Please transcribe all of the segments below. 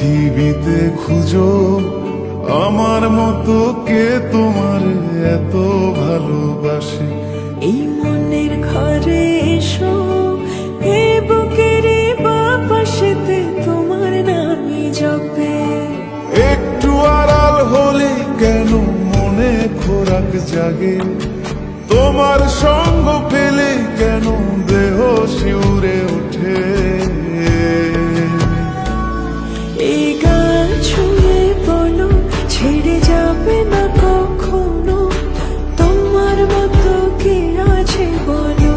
পৃথিবীতে খুঁজো আমার মতো কে তোমার এত ভালোবাসে। এই মনের ঘরে এসো, এই বুকের বাপাশেতে তোমার নামই জপে। একটু আড়াল হলে কেন মনে খোরাক জাগে, তোমার সঙ্গ পেলে কেন দেহ শিউরে ওঠে। এই গান ছুঁয়ে বলো ছেড়ে যাবে না কখনো, তোমার মতো কে আছে বলো।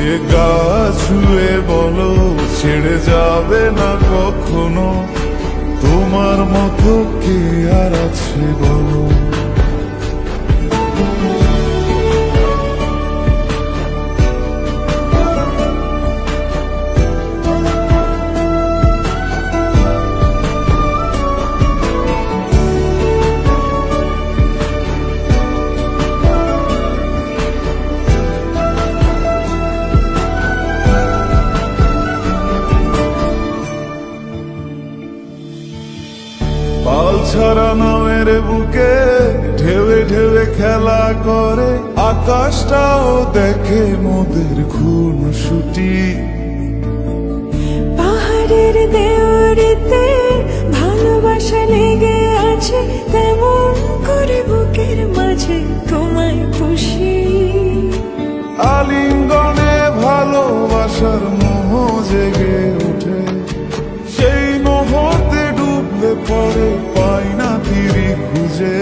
এ গা ছুঁয়ে বলো ছেড়ে যাবে না কখনো, তোমার মতো কে আর আছে বলো। পাল ছাড়া নামের বুকে ঢেউে ঢেউে খেলা করে, আকাশটাও দেখে মোদের খুনসুটি। পাহাড়ের দেওয়ারিতে ভালোবাসা লেগে আছে, তেমন করে বুকের মাঝে তোমায় খুশি। আলিঙ্গনে ভালোবাসার মোহ জেগে ওঠে, সেই মোহতে ডুবলে পরে পাই না তীরে খুঁজে।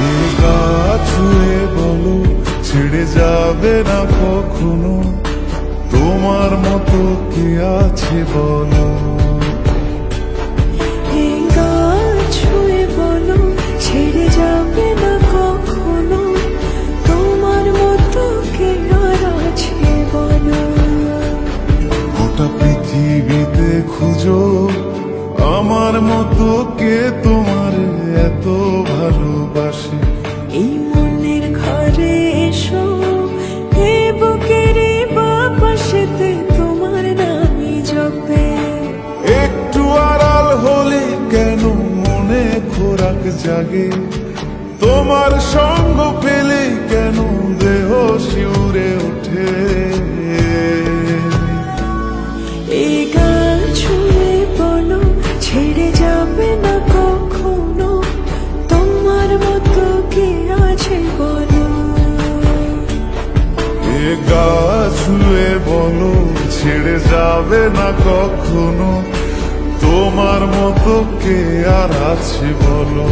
এই গা ছুঁয়ে বলো ছেড়ে যাবে না কখনো, তোমার মতো কে আছে বলো। এই গান ছুঁয়ে বলো ছেড়ে যাবে না কখনো, তোমার মতো কে আর আছে বলো। গোটা পৃথিবীতে খুঁজো আমার মতো কে তোমার এত ভালোবাসে। এই মনের ঘরে এসো, এই বুকের বাপাশেতে তোমার নামই জপে। একটু আড়াল হলে কেন মনে খোরাক জাগে, তোমার সঙ্গ পেলে কেন দেহ শিউরে ওঠে। এই গান ছুঁয়ে বলো ছেড়ে যাবে না কখনো, তোমার মতো কে আছে বলো। এ গা ছুঁয়ে বলো ছেড়ে যাবে না কখনো, তোমার মতো কে আর আছে বলো।